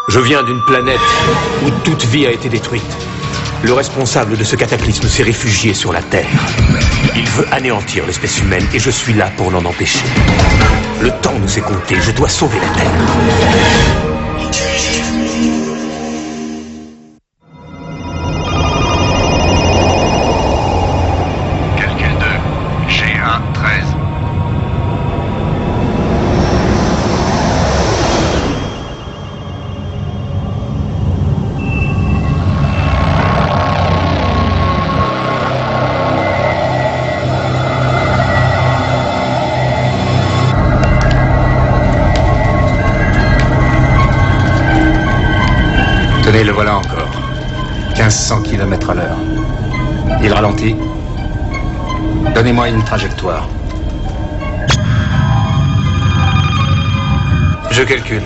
Je viens d'une planète où toute vie a été détruite. Le responsable de ce cataclysme s'est réfugié sur la Terre. Il veut anéantir l'espèce humaine et je suis là pour l'en empêcher. Le temps nous est compté, je dois sauver la Terre. Calcul 2, G1, 13. Tenez, le voilà encore. 1500 km à l'heure. Il ralentit. Donnez-moi une trajectoire. Je calcule.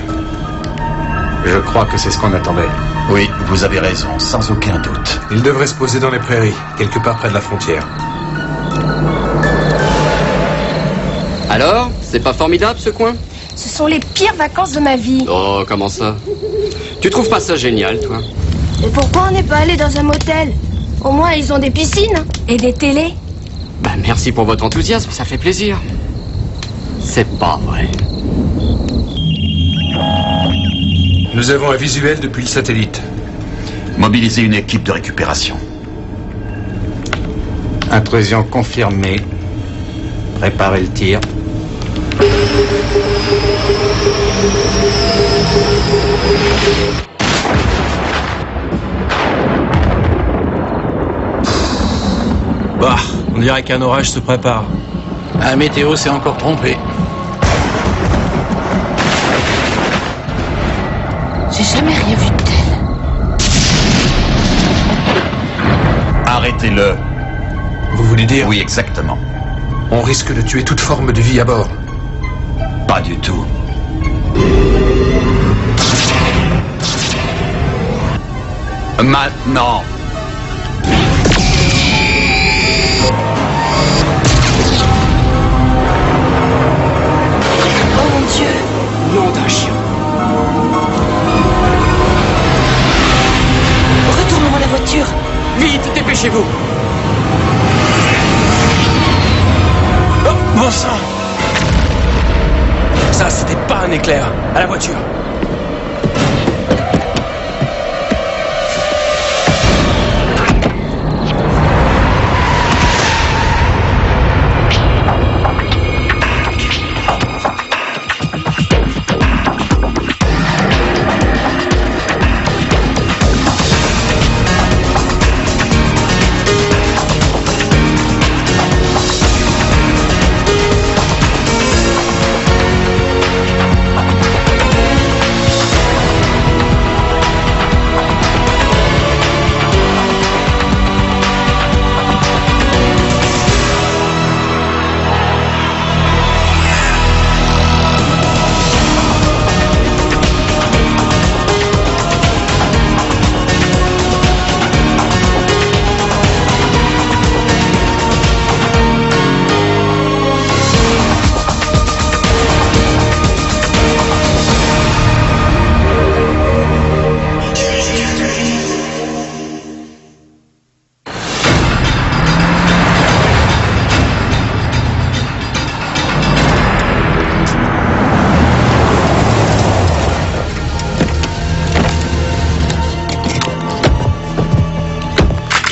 Je crois que c'est ce qu'on attendait. Oui, vous avez raison, sans aucun doute. Il devrait se poser dans les prairies, quelque part près de la frontière. Alors, c'est pas formidable ce coin? Ce sont les pires vacances de ma vie. Oh, comment ça? Tu trouves pas ça génial, toi? Et pourquoi on n'est pas allé dans un motel? Au moins, ils ont des piscines et des télés. Bah, merci pour votre enthousiasme, ça fait plaisir. C'est pas vrai. Nous avons un visuel depuis le satellite. Mobilisez une équipe de récupération. Intrusion confirmée. Préparez le tir. Bah, on dirait qu'un orage se prépare. Un météo s'est encore trompé. J'ai jamais rien vu de tel. Arrêtez-le. Vous voulez dire? Oui, exactement. On risque de tuer toute forme de vie à bord. Pas du tout. Maintenant. Oh mon Dieu! Nom d'un chien. Retournons à la voiture. Vite, dépêchez-vous. Oh, bon sang! Ça, c'était pas un éclair. À la voiture.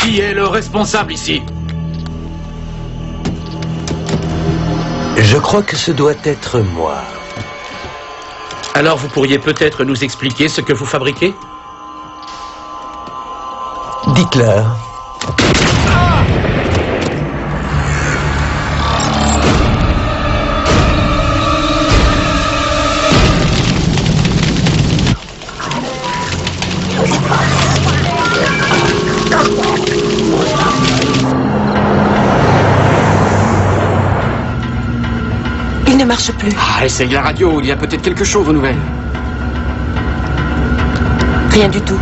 Qui est le responsable ici? Je crois que ce doit être moi. Alors vous pourriez peut-être nous expliquer ce que vous fabriquez? Dites-leur. Il ne marche plus. Ah, essaye la radio, il y a peut-être quelque chose aux nouvelles. Rien du tout.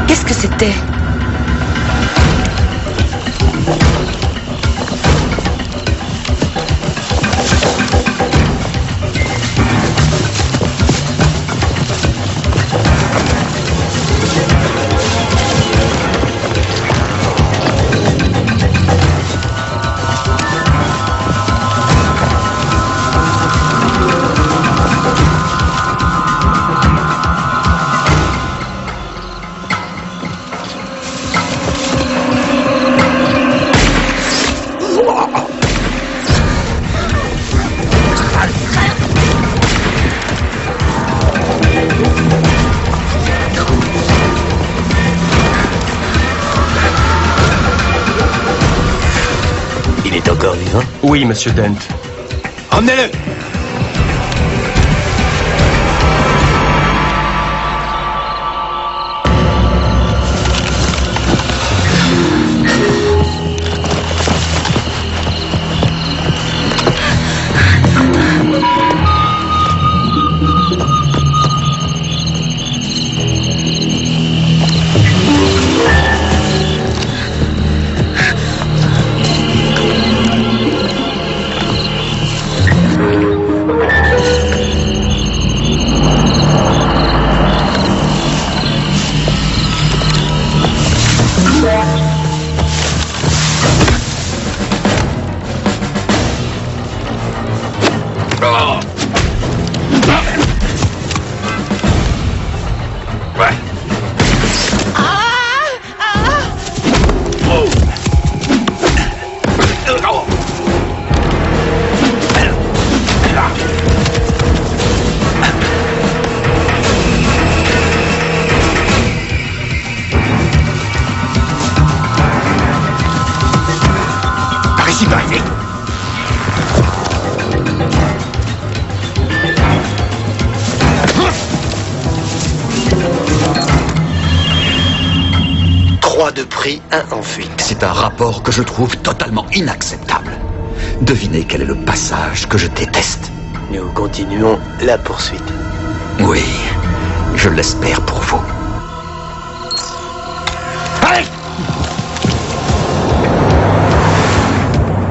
Qu'est-ce que c'était? suffisant? Oui, monsieur Dent. Emmenez-le! De prix, un en fuite. C'est un rapport que je trouve totalement inacceptable. Devinez quel est le passage que je déteste. Nous continuons la poursuite. Oui, je l'espère pour vous. Allez!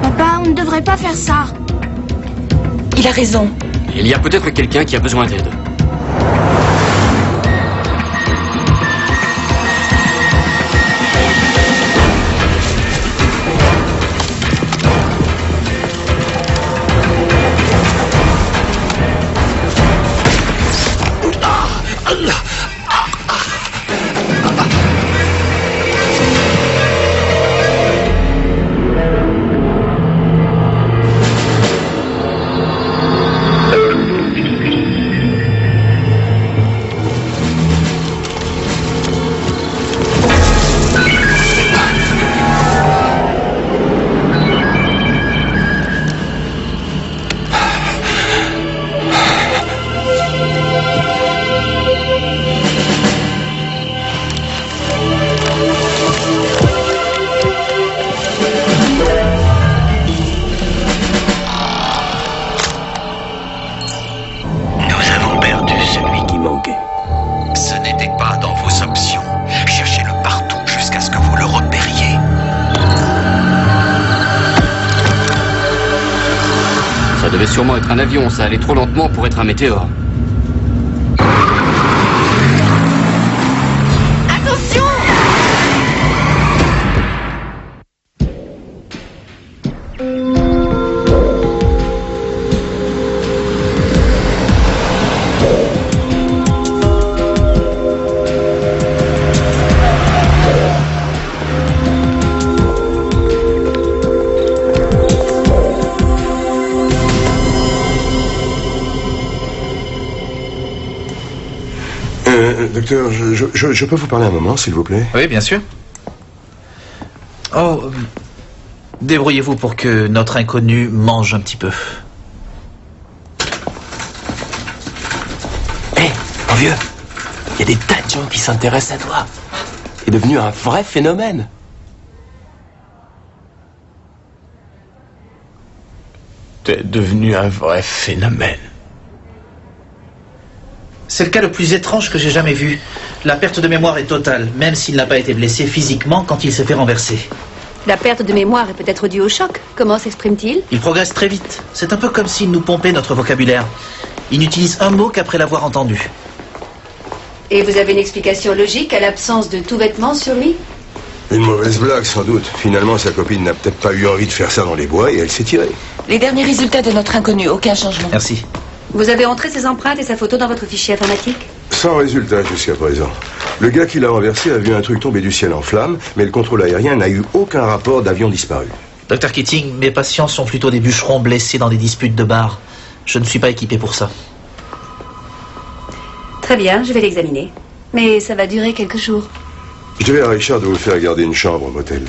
Papa, on ne devrait pas faire ça. Il a raison. Il y a peut-être quelqu'un qui a besoin d'aide. Ça devait sûrement être un avion, ça allait trop lentement pour être un météore. Attention! Docteur, je peux vous parler un moment, s'il vous plaît? Oui, bien sûr. Oh, débrouillez-vous pour que notre inconnu mange un petit peu. Hé, mon vieux, il y a des tas de gens qui s'intéressent à toi. T'es devenu un vrai phénomène. T'es devenu un vrai phénomène. C'est le cas le plus étrange que j'ai jamais vu. La perte de mémoire est totale, même s'il n'a pas été blessé physiquement quand il s'est fait renverser. La perte de mémoire est peut-être due au choc. Comment s'exprime-t-il? Il progresse très vite. C'est un peu comme s'il nous pompait notre vocabulaire. Il n'utilise un mot qu'après l'avoir entendu. Et vous avez une explication logique à l'absence de tout vêtement sur lui? Une mauvaise blague, sans doute. Finalement, sa copine n'a peut-être pas eu envie de faire ça dans les bois et elle s'est tirée. Les derniers résultats de notre inconnu, aucun changement. Merci. Vous avez entré ses empreintes et sa photo dans votre fichier informatique? Sans résultat jusqu'à présent. Le gars qui l'a renversé a vu un truc tomber du ciel en flammes, mais le contrôle aérien n'a eu aucun rapport d'avion disparu. Dr Keating, mes patients sont plutôt des bûcherons blessés dans des disputes de bar. Je ne suis pas équipé pour ça. Très bien, je vais l'examiner. Mais ça va durer quelques jours. Je dirais à Richard de vous faire garder une chambre au motel.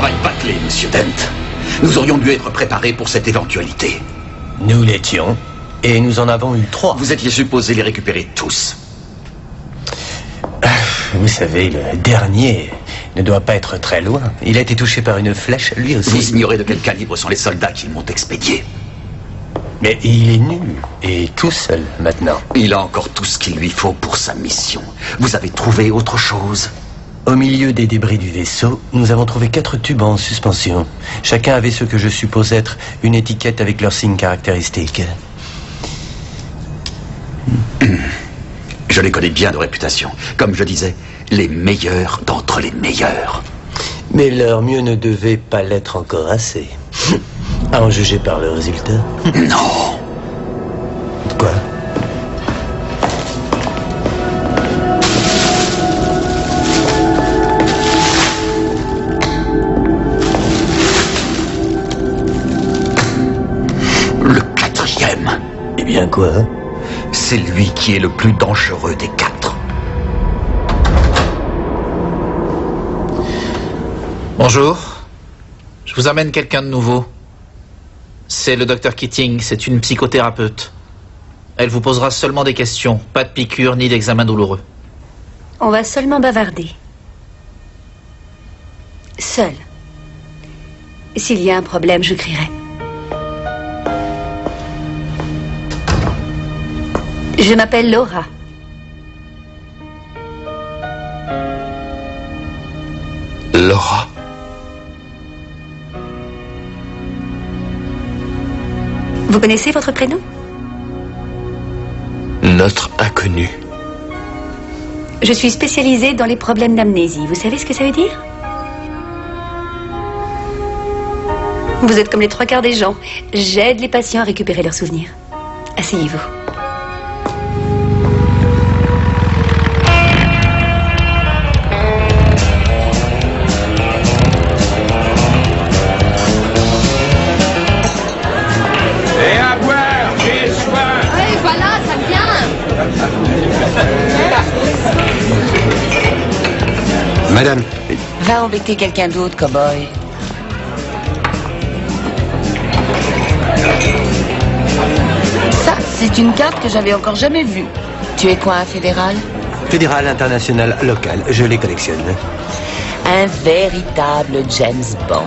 travail bâclé, monsieur Dent. Nous aurions dû être préparés pour cette éventualité. Nous l'étions, et nous en avons eu 3. Vous étiez supposé les récupérer tous. Vous savez, le dernier ne doit pas être très loin. Il a été touché par une flèche, lui aussi. Vous ignorez de quel calibre sont les soldats qui m'ont expédié. Mais il est nu, et tout seul, maintenant. Il a encore tout ce qu'il lui faut pour sa mission. Vous avez trouvé autre chose? Au milieu des débris du vaisseau, nous avons trouvé 4 tubes en suspension. Chacun avait ce que je suppose être une étiquette avec leurs signes caractéristiques. Je les connais bien de réputation. Comme je disais, les meilleurs d'entre les meilleurs. Mais leur mieux ne devait pas l'être encore assez. À en juger par le résultat. Non. Quoi? Le 4e. Eh bien quoi? C'est lui qui est le plus dangereux des 4. Bonjour. Je vous amène quelqu'un de nouveau. C'est le docteur Keating, c'est une psychothérapeute. Elle vous posera seulement des questions, pas de piqûres ni d'examen douloureux. On va seulement bavarder. Seul. S'il y a un problème, je crierai. Je m'appelle Laura. Laura. Vous connaissez votre prénom? Notre inconnu. Je suis spécialisée dans les problèmes d'amnésie. Vous savez ce que ça veut dire? Vous êtes comme les 3/4 des gens. J'aide les patients à récupérer leurs souvenirs. Asseyez-vous. Et à boire, j'ai soin. Oui, voilà, ça vient. Madame, Va embêter quelqu'un d'autre, cow-boy. Ça, c'est une carte que j'avais encore jamais vue. Tu es quoi, un fédéral? Fédéral, international, local, je les collectionne. Un véritable James Bond.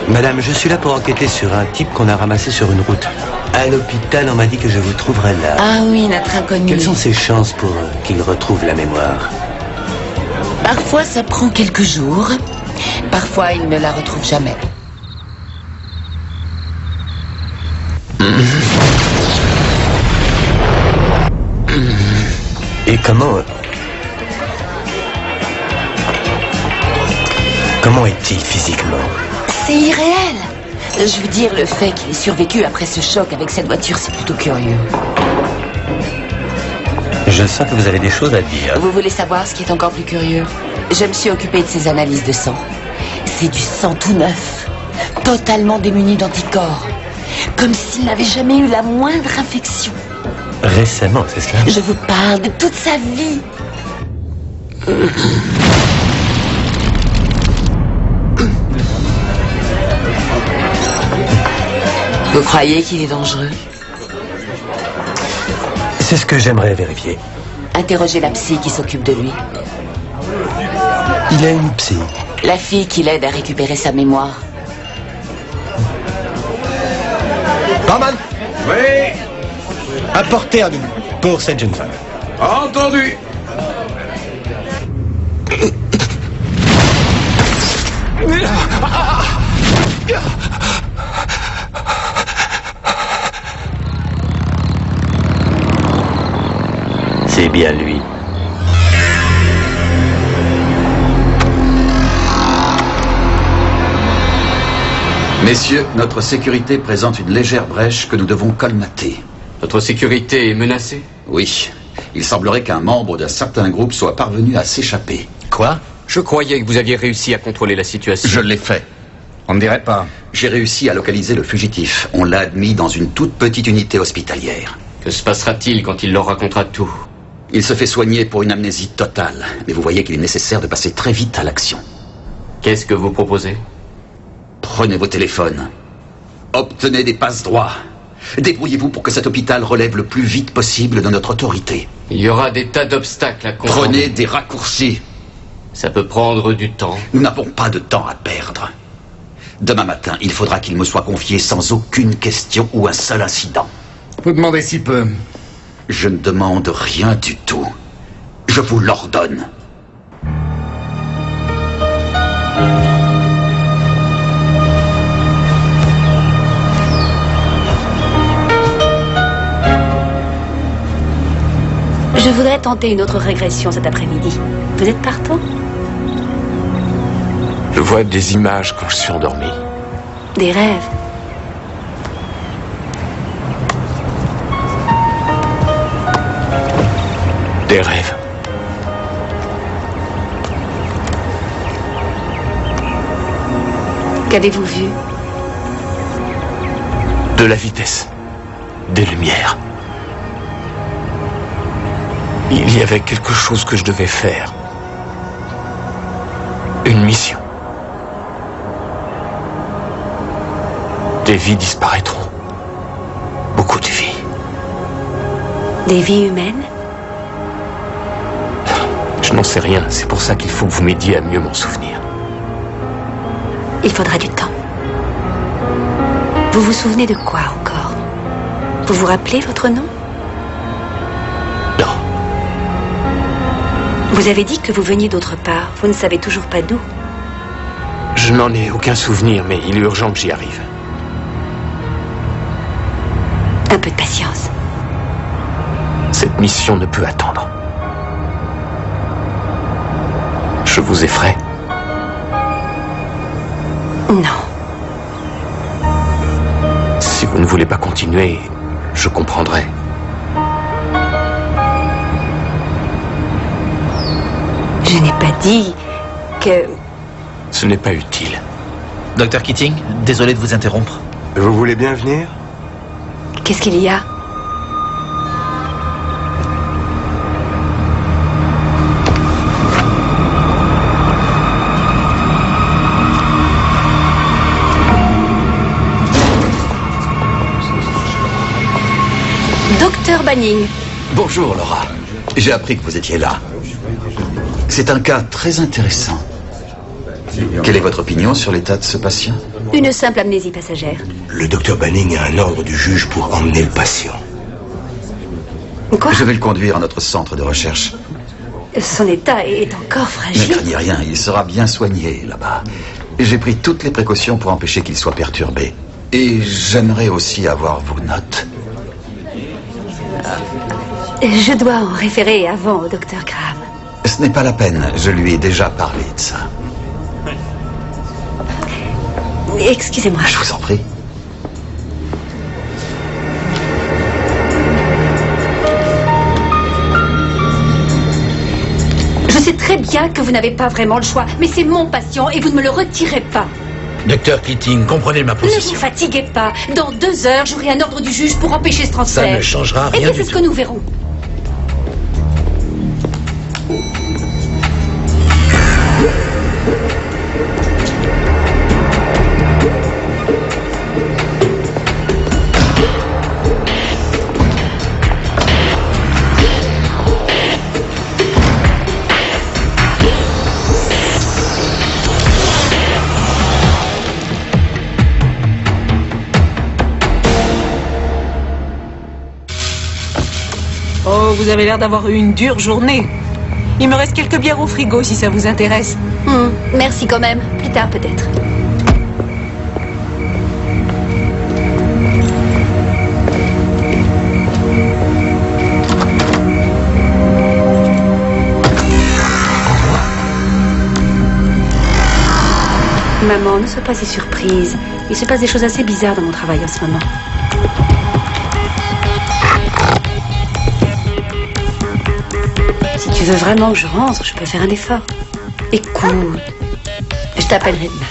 Madame, je suis là pour enquêter sur un type qu'on a ramassé sur une route. À l'hôpital, on m'a dit que je vous trouverais là. Ah oui, notre inconnu. Quelles sont ses chances pour qu'il retrouve la mémoire? Parfois, ça prend quelques jours. Parfois, il ne la retrouve jamais. Et comment est-il physiquement? C'est irréel. Je veux dire, le fait qu'il ait survécu après ce choc avec cette voiture, c'est plutôt curieux. Je sens que vous avez des choses à dire. Vous voulez savoir ce qui est encore plus curieux? Je me suis occupée de ses analyses de sang. C'est du sang tout neuf, totalement démuni d'anticorps. Comme s'il n'avait jamais eu la moindre infection. Récemment, c'est cela? Je vous parle de toute sa vie. Vous croyez qu'il est dangereux? C'est ce que j'aimerais vérifier. Interrogez la psy qui s'occupe de lui. Il a une psy. La fille qui l'aide à récupérer sa mémoire. Barman! Oui, Apportez un double pour cette jeune femme. entendu. C'est bien lui. Messieurs, notre sécurité présente une légère brèche que nous devons colmater. Votre sécurité est menacée? Oui. Il semblerait qu'un membre d'un certain groupe soit parvenu à s'échapper. Quoi? Je croyais que vous aviez réussi à contrôler la situation. Je l'ai fait. on ne dirait pas. J'ai réussi à localiser le fugitif. On l'a admis dans une toute petite unité hospitalière. Que se passera-t-il quand il leur racontera tout? Il se fait soigner pour une amnésie totale. Mais vous voyez qu'il est nécessaire de passer très vite à l'action. Qu'est-ce que vous proposez? Prenez vos téléphones. Obtenez des passe-droits. Débrouillez-vous pour que cet hôpital relève le plus vite possible de notre autorité. Il y aura des tas d'obstacles à comprendre. Prenez des raccourcis. Ça peut prendre du temps. Nous n'avons pas de temps à perdre. Demain matin, il faudra qu'il me soit confié sans aucune question ou un seul incident. Vous demandez si peu. Je ne demande rien du tout. Je vous l'ordonne. Je voudrais tenter une autre régression cet après-midi. Vous êtes partant? Je vois des images quand je suis endormi. Des rêves. Des rêves. Qu'avez-vous vu? De la vitesse. Des lumières. Il y avait quelque chose que je devais faire. Une mission. Des vies disparaîtront. Beaucoup de vies. Des vies humaines? Je n'en sais rien. C'est pour ça qu'il faut que vous m'aidiez à mieux m'en souvenir. Il faudra du temps. Vous vous souvenez de quoi encore? Vous vous rappelez votre nom? Non. Vous avez dit que vous veniez d'autre part. Vous ne savez toujours pas d'où. Je n'en ai aucun souvenir, mais il est urgent que j'y arrive. Un peu de patience. Cette mission ne peut attendre. Je vous effraie? Non. Si vous ne voulez pas continuer, je comprendrai. Je n'ai pas dit que... Ce n'est pas utile. Docteur Keating, désolé de vous interrompre. Vous voulez bien venir? Qu'est-ce qu'il y a? Docteur Banning. Bonjour, Laura. J'ai appris que vous étiez là. C'est un cas très intéressant. Quelle est votre opinion sur l'état de ce patient? Une simple amnésie passagère. Le docteur Banning a un ordre du juge pour emmener le patient. Quoi? Je vais le conduire à notre centre de recherche. Son état est encore Ne fragile. craignez rien, il sera bien soigné là-bas. J'ai pris toutes les précautions pour empêcher qu'il soit perturbé. Et j'aimerais aussi avoir vos notes. Je dois en référer avant au docteur Graham. Ce n'est pas la peine, je lui ai déjà parlé de ça. Excusez-moi. Je vous en prie. Je sais très bien que vous n'avez pas vraiment le choix, mais c'est mon patient et vous ne me le retirez pas. Docteur Keating, comprenez ma Ne position. vous fatiguez pas. Dans 2 heures, j'aurai un ordre du juge pour empêcher ce transfert. Ça ne changera Eh rien bien, du c'est ce tout. que nous verrons. Oh, vous avez l'air d'avoir eu une dure journée. Il me reste quelques bières au frigo si ça vous intéresse. Merci quand même. Plus tard peut-être. Maman, ne sois pas si surprise. Il se passe des choses assez bizarres dans mon travail en ce moment. Si tu veux vraiment que je rentre, je peux faire un effort. Écoute, je t'appellerai demain.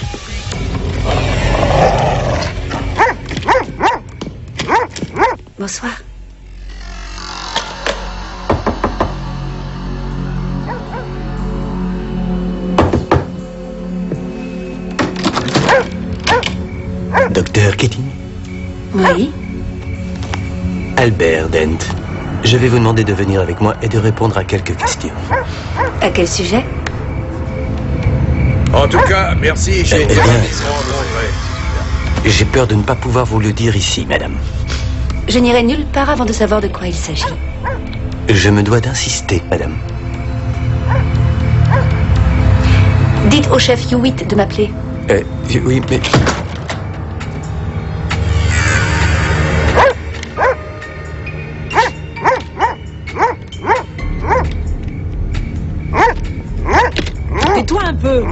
Bonsoir. Dr Keating? Oui. Albert Dent. Je vais vous demander de venir avec moi et de répondre à quelques questions. À quel sujet? En tout cas, merci, j'ai J'ai peur de ne pas pouvoir vous le dire ici, madame. Je n'irai nulle part avant de savoir de quoi il s'agit. Je me dois d'insister, madame. Dites au chef Hewitt de m'appeler. Oui, mais... Tais-toi un peu.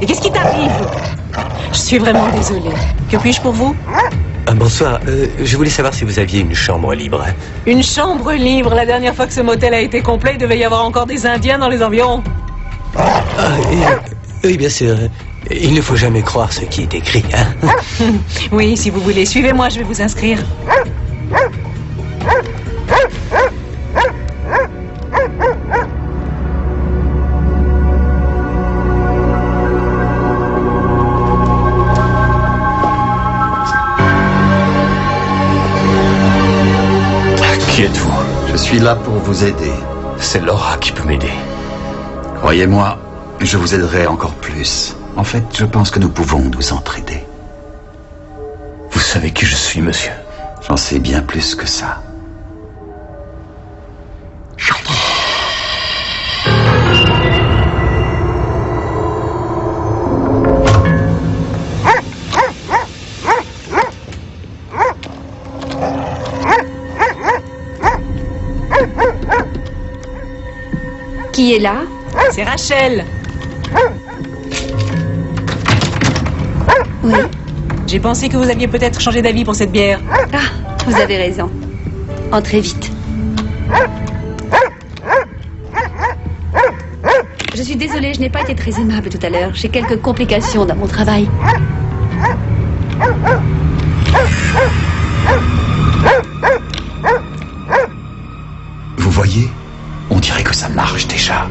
Et qu'est-ce qui t'arrive? Je suis vraiment désolée. Que puis-je pour vous? Bonsoir. Je voulais savoir si vous aviez une chambre libre. Une chambre libre. La dernière fois que ce motel a été complet, il devait y avoir encore des Indiens dans les environs. Oui, bien sûr. Il ne faut jamais croire ce qui est écrit, hein? Oui, si vous voulez. Suivez-moi, je vais vous inscrire. Qui êtes-vous? Je suis là pour vous aider. C'est Laura qui peut m'aider. Croyez-moi, je vous aiderai encore plus. En fait, je pense que nous pouvons nous entraider. Vous savez qui je suis, monsieur? J'en sais bien plus que ça. Qui est là? C'est Rachel. Oui. J'ai pensé que vous aviez peut-être changé d'avis pour cette bière. Ah, vous avez raison. Entrez vite. Je suis désolée, je n'ai pas été très aimable tout à l'heure. J'ai quelques complications dans mon travail. Vous voyez? On dirait que ça marche déjà.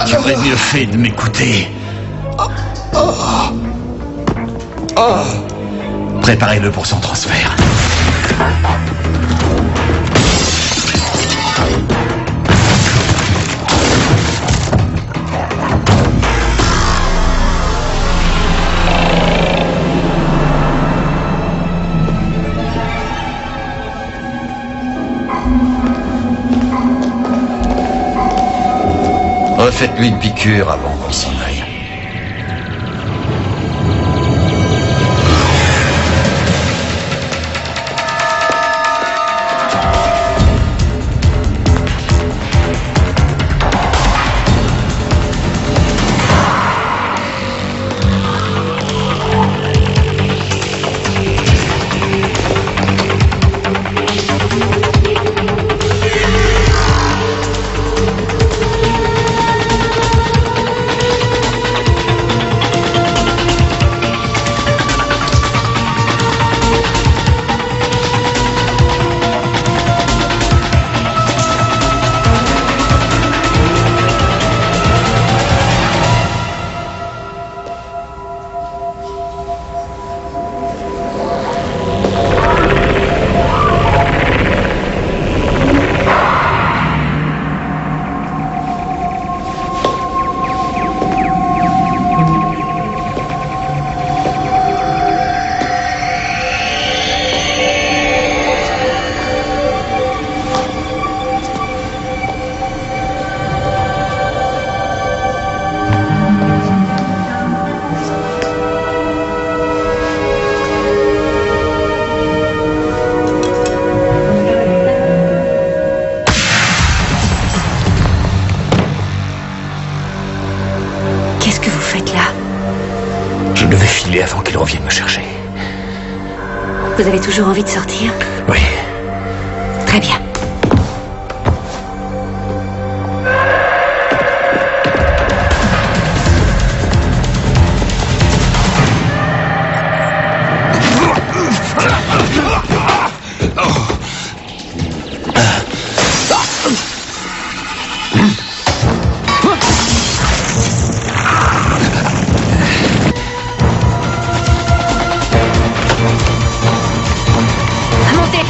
Tu aurais mieux fait de m'écouter. Préparez-le pour son transfert. Refaites-lui une piqûre avant qu'il s'en aille. Vous avez toujours envie de sortir? Oui. Très bien. Montez.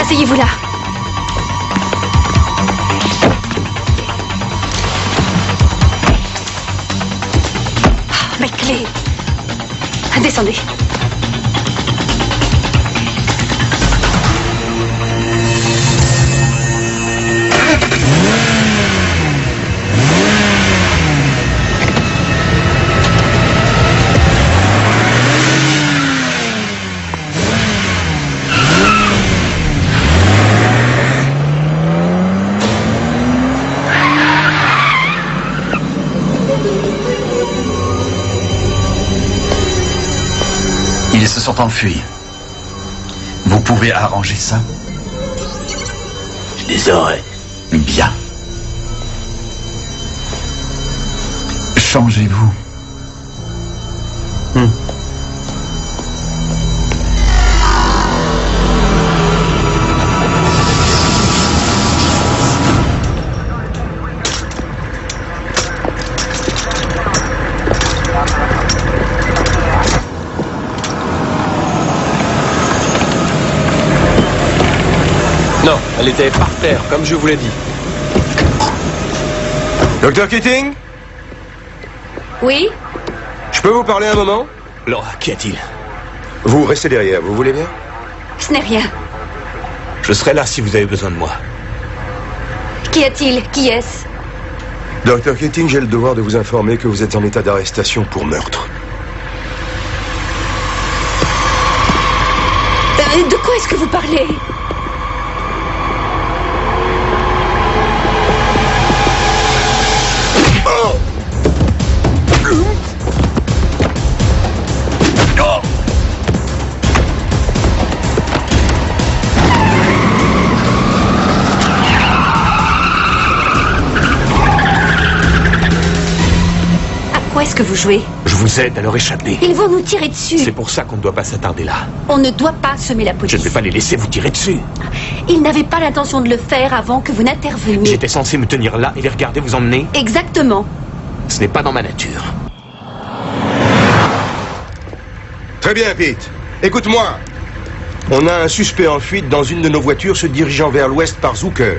Asseyez-vous là. Mes clés. Descendez. Ils se sont enfuis. Vous pouvez arranger ça? Je les aurai. Bien. Changez-vous. Non, elle était par terre, comme je vous l'ai dit. Docteur Keating? Oui? Je peux vous parler un moment? Laura, qu'y a-t-il? Vous restez derrière, vous voulez bien? Ce n'est rien. Je serai là si vous avez besoin de moi. Qu'y a-t-il? Qui est-ce? Docteur Keating, j'ai le devoir de vous informer que vous êtes en état d'arrestation pour meurtre. De quoi est-ce que vous parlez? À quoi est-ce que vous jouez? Je vous aide à leur échapper. Ils vont nous tirer dessus. C'est pour ça qu'on ne doit pas s'attarder là. On ne doit pas semer la police. Je ne vais pas les laisser vous tirer dessus. Ils n'avaient pas l'intention de le faire avant que vous n'interveniez. J'étais censé me tenir là et les regarder vous emmener. Exactement. Ce n'est pas dans ma nature. Très bien, Pete. Écoute-moi. On a un suspect en fuite dans une de nos voitures se dirigeant vers l'ouest par Zucker.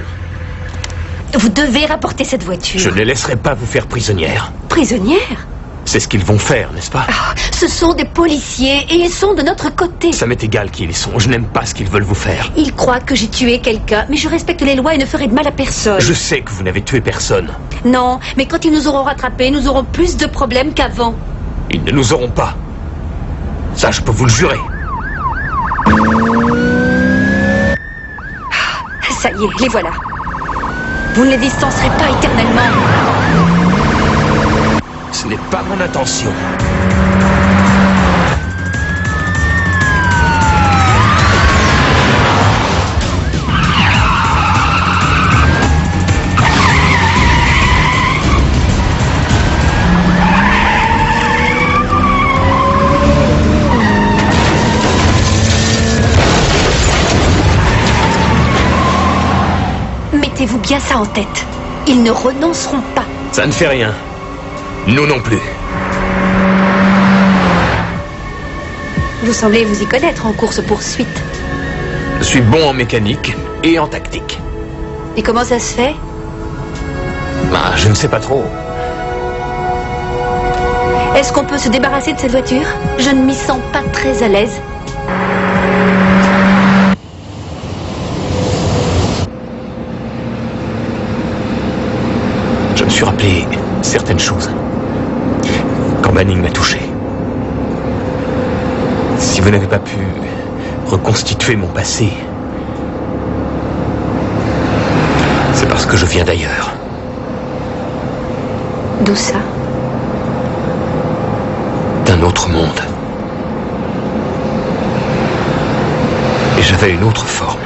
Vous devez rapporter cette voiture. Je ne les laisserai pas vous faire prisonnière. Prisonnière? C'est ce qu'ils vont faire, n'est-ce pas? Ce sont des policiers et ils sont de notre côté. Ça m'est égal qui ils sont. Je n'aime pas ce qu'ils veulent vous faire. Ils croient que j'ai tué quelqu'un, mais je respecte les lois et ne ferai de mal à personne. Je sais que vous n'avez tué personne. Non, mais quand ils nous auront rattrapés, nous aurons plus de problèmes qu'avant. Ils ne nous auront pas. Ça, je peux vous le jurer. Ça y est, les voilà. Vous ne les distancerez pas éternellement. Ce n'est pas mon intention. Mettez-vous bien ça en tête. Ils ne renonceront pas. Ça ne fait rien. Nous non plus. Vous semblez vous y connaître en course-poursuite. Je suis bon en mécanique et en tactique. Et comment ça se fait? Je ne sais pas trop. Est-ce qu'on peut se débarrasser de cette voiture? Je ne m'y sens pas très à l'aise. Je me suis rappelé certaines choses quand Manning m'a touché. Si vous n'avez pas pu reconstituer mon passé, c'est parce que je viens d'ailleurs. D'où ça? D'un autre monde. j'avais une autre forme.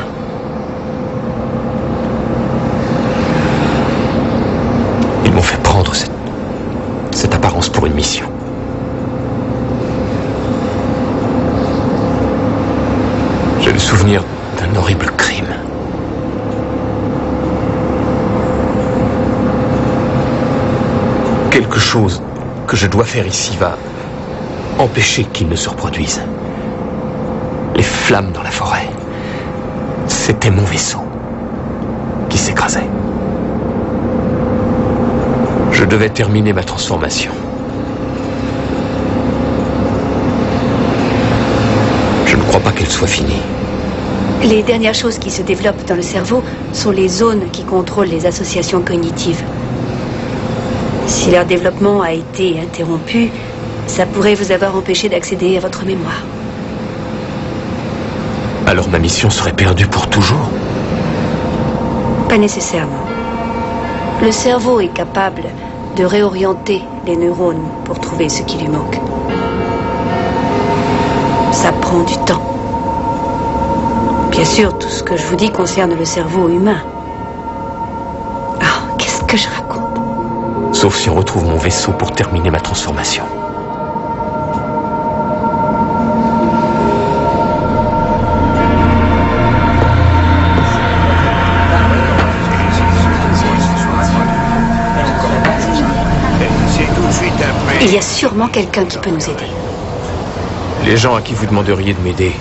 Ils m'ont fait prendre cette apparence pour une mission. J'ai le souvenir d'un horrible crime. Quelque chose que je dois faire ici va empêcher qu'il ne se reproduise. Les flammes dans la forêt, c'était mon vaisseau qui s'écrasait. Je devais terminer ma transformation. Je ne crois pas qu'elle soit finie. Les dernières choses qui se développent dans le cerveau sont les zones qui contrôlent les associations cognitives. Si leur développement a été interrompu, ça pourrait vous avoir empêché d'accéder à votre mémoire. Alors ma mission serait perdue pour toujours? Pas nécessairement. Le cerveau est capable de réorienter les neurones pour trouver ce qui lui manque. Ça prend du temps. Bien sûr, tout ce que je vous dis concerne le cerveau humain. Ah, qu'est-ce que je raconte? Sauf si on retrouve mon vaisseau pour terminer ma transformation. Il y a sûrement quelqu'un qui peut nous aider. Les gens à qui vous demanderiez de m'aider,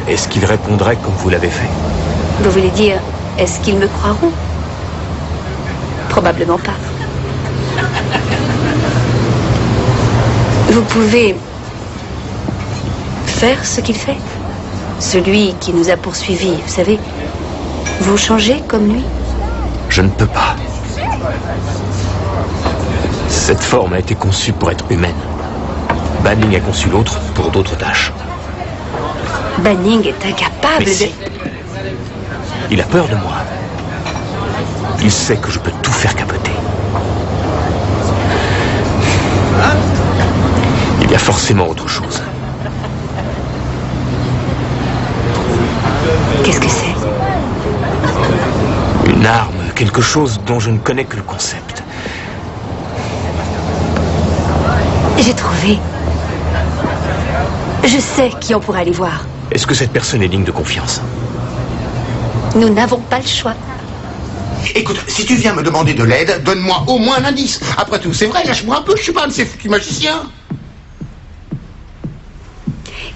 est-ce qu'ils répondraient comme vous l'avez fait? Vous voulez dire, est-ce qu'ils me croiront? Probablement pas. Vous pouvez faire ce qu'il fait. Celui qui nous a poursuivis, vous savez. Vous changez comme lui. Je ne peux pas. Cette forme a été conçue pour être humaine. Banning a conçu l'autre pour d'autres tâches. Banning est incapable Mais si. Il a peur de moi. Il sait que je peux tout faire capoter. Il y a forcément autre chose. Qu'est-ce que c'est? Une arme, quelque chose dont je ne connais que le concept. J'ai trouvé. Je sais qui on pourrait aller voir. Est-ce que cette personne est digne de confiance? Nous n'avons pas le choix. Écoute, si tu viens me demander de l'aide, donne-moi au moins un indice. Après tout, c'est vrai, lâche-moi un peu, je suis pas un de ces foutus magiciens.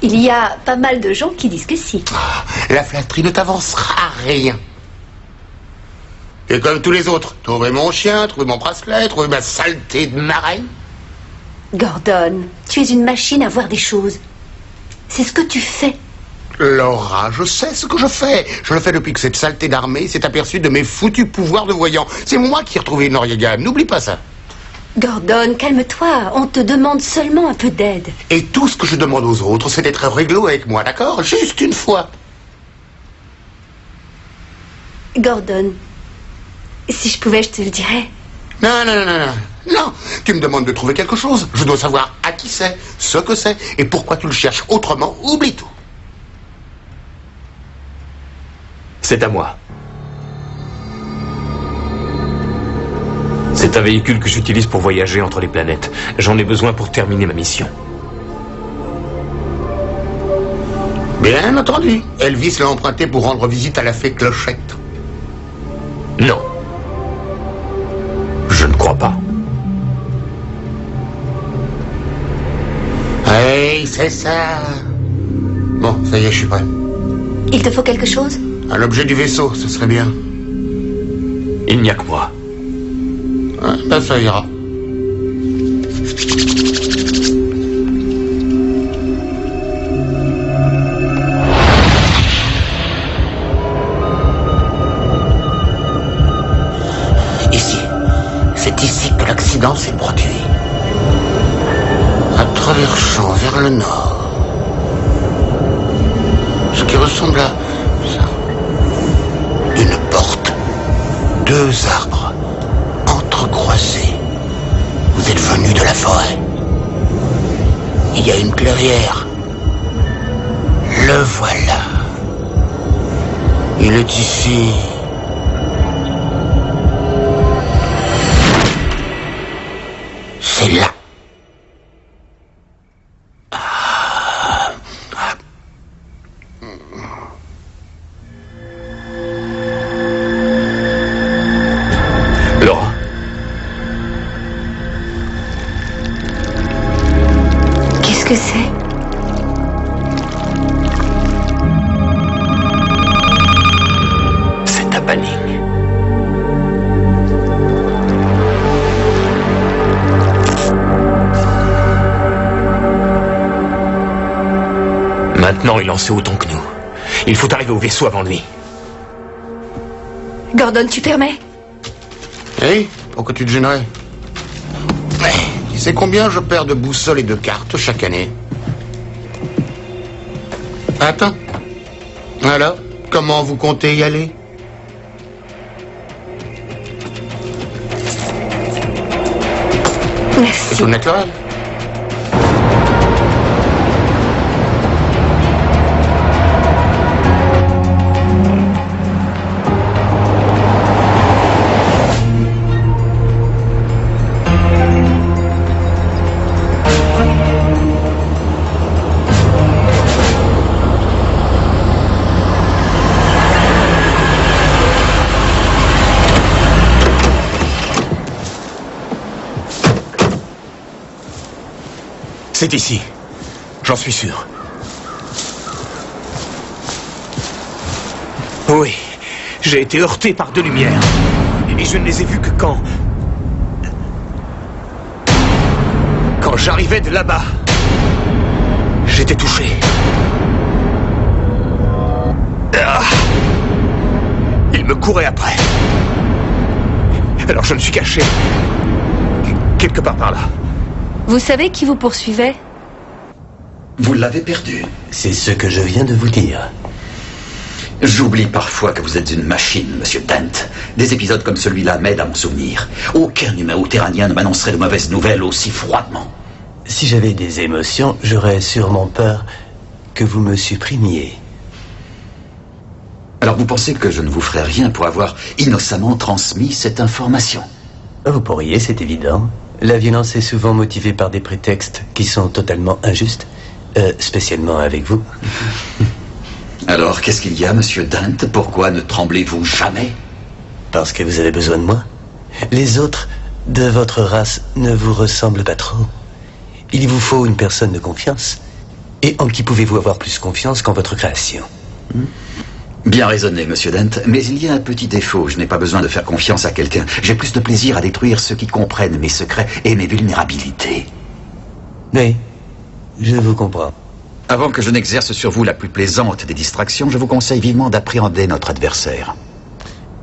Il y a pas mal de gens qui disent que si. La flatterie ne t'avancera à rien. Et comme tous les autres, trouver mon chien, trouver mon bracelet, trouver ma saleté de marraine. Gordon, tu es une machine à voir des choses. C'est ce que tu fais. Laura, je sais ce que je fais. Je le fais depuis que cette saleté d'armée s'est aperçue de mes foutus pouvoirs de voyant. C'est moi qui ai retrouvé Noriega, n'oublie pas ça. Gordon, calme-toi. On te demande seulement un peu d'aide. Et tout ce que je demande aux autres, c'est d'être réglo avec moi, d'accord? Juste une fois. Gordon, si je pouvais, je te le dirais. Non, non, non, non, non. Non, tu me demandes de trouver quelque chose. Je dois savoir à qui c'est, ce que c'est, et pourquoi tu le cherches. Autrement, oublie tout. C'est à moi. C'est un véhicule que j'utilise pour voyager entre les planètes. J'en ai besoin pour terminer ma mission. Bien entendu. Elvis l'a emprunté pour rendre visite à la fée Clochette. Non. Je ne crois pas. Hey, c'est ça. Bon, ça y est, je suis prêt. Il te faut quelque chose? Un objet du vaisseau, ce serait bien. Il n'y a que moi. Ouais, ben ça ira. Ici. C'est ici que l'accident s'est produit. À travers champs vers le nord. Ce qui ressemble à ça. Une porte. 2 arbres. Entrecroisés. Vous êtes venu de la forêt. Il y a une clairière. Le voilà. Il est ici. C'est là. Laura. Qu'est-ce que c'est? C'est un Banning. Maintenant, il en sait autant que nous. Il faut arriver au vaisseau avant lui. Gordon, tu permets? Hey, pourquoi tu te gênerais? Tu sais combien je perds de boussoles et de cartes chaque année? Attends. Alors, comment vous comptez y aller? Merci. C'est tout naturel. C'est ici. J'en suis sûr. Oui, j'ai été heurté par deux lumières. Et je ne les ai vues que quand j'arrivais de là-bas. J'étais touché. Ah, il me courait après. Alors je me suis caché. Quelque part par là. Vous savez qui vous poursuivait? Vous l'avez perdu. C'est ce que je viens de vous dire. J'oublie parfois que vous êtes une machine, Monsieur Dent. Des épisodes comme celui-là m'aident à m'en souvenir. Aucun humain ou terranien ne m'annoncerait de mauvaises nouvelles aussi froidement. Si j'avais des émotions, j'aurais sûrement peur que vous me supprimiez. Alors vous pensez que je ne vous ferai rien pour avoir innocemment transmis cette information? Vous pourriez, c'est évident. La violence est souvent motivée par des prétextes qui sont totalement injustes, spécialement avec vous. Alors, qu'est-ce qu'il y a, Monsieur Dent? Pourquoi ne tremblez-vous jamais? Parce que vous avez besoin de moi. Les autres de votre race ne vous ressemblent pas trop. Il vous faut une personne de confiance. Et en qui pouvez-vous avoir plus confiance qu'en votre création? Bien raisonné, Monsieur Dent, mais il y a un petit défaut. Je n'ai pas besoin de faire confiance à quelqu'un. J'ai plus de plaisir à détruire ceux qui comprennent mes secrets et mes vulnérabilités. Oui, je vous comprends. Avant que je n'exerce sur vous la plus plaisante des distractions, je vous conseille vivement d'appréhender notre adversaire.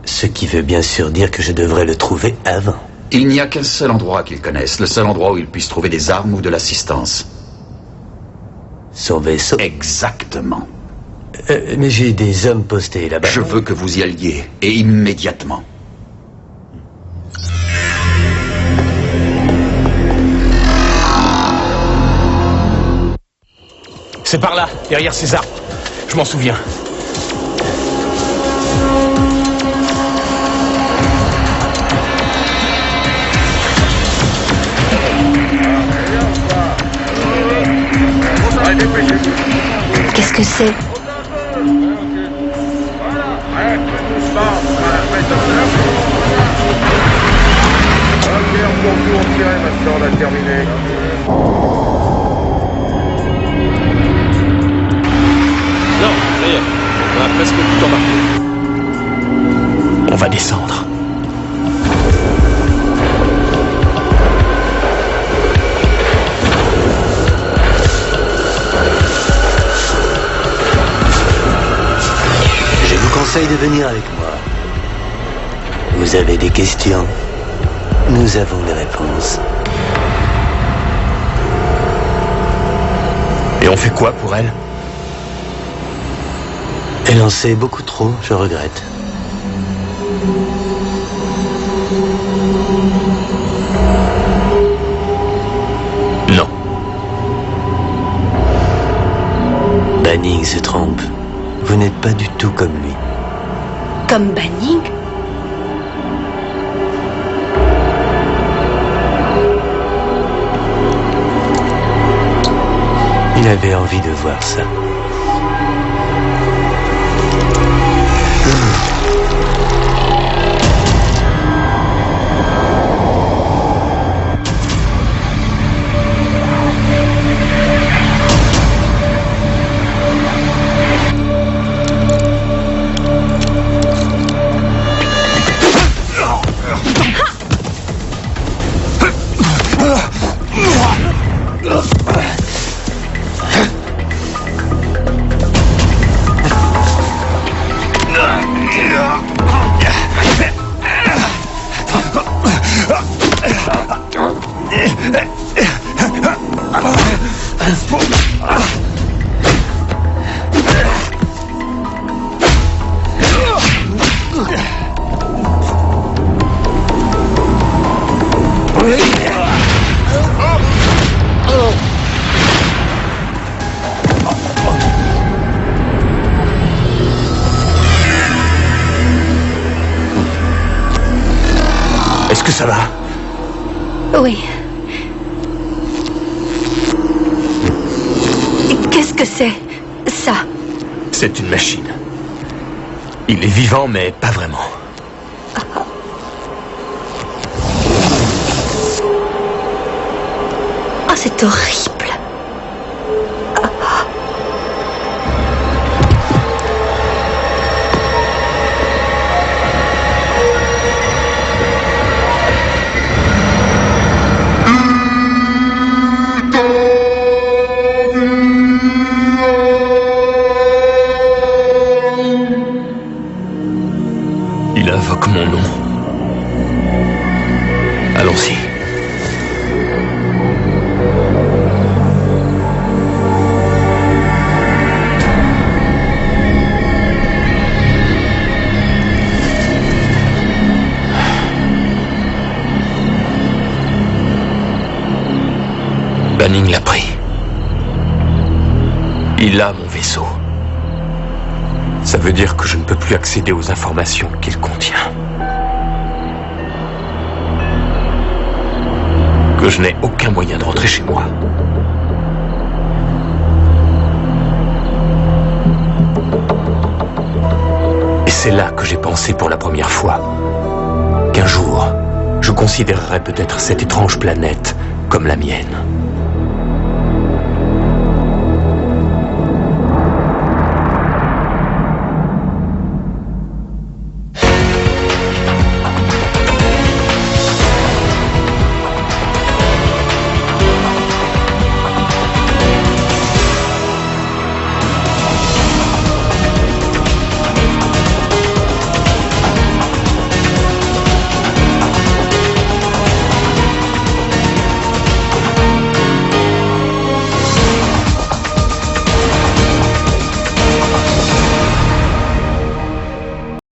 Ce qui veut bien sûr dire que je devrais le trouver avant. Il n'y a qu'un seul endroit qu'il connaisse, le seul endroit où il puisse trouver des armes ou de l'assistance. Son vaisseau? Exactement. Mais j'ai des hommes postés là-bas. Je veux que vous y alliez, et immédiatement. C'est par là, derrière ces arbres. Je m'en souviens. Qu'est-ce que c'est? Non, ça y est, on a presque tout embarqué. On va descendre. Je vous conseille de venir avec moi. Vous avez des questions? Nous avons les réponses. Et on fait quoi pour elle? Elle en sait beaucoup trop, je regrette. Non. Banning se trompe. Vous n'êtes pas du tout comme lui. Comme Banning? Il avait envie de voir ça. Est-ce que ça va? Oui. Qu'est-ce que c'est, ça? C'est une machine. Il est vivant, mais pas vraiment. Oh, c'est horrible. Il invoque mon nom. Allons-y. Banning l'a pris. Il a mon vaisseau. Ça veut dire que je ne peux plus accéder aux informations qu'il contient. Que je n'ai aucun moyen de rentrer chez moi. Et c'est là que j'ai pensé pour la première fois qu'un jour, je considérerais peut-être cette étrange planète comme la mienne.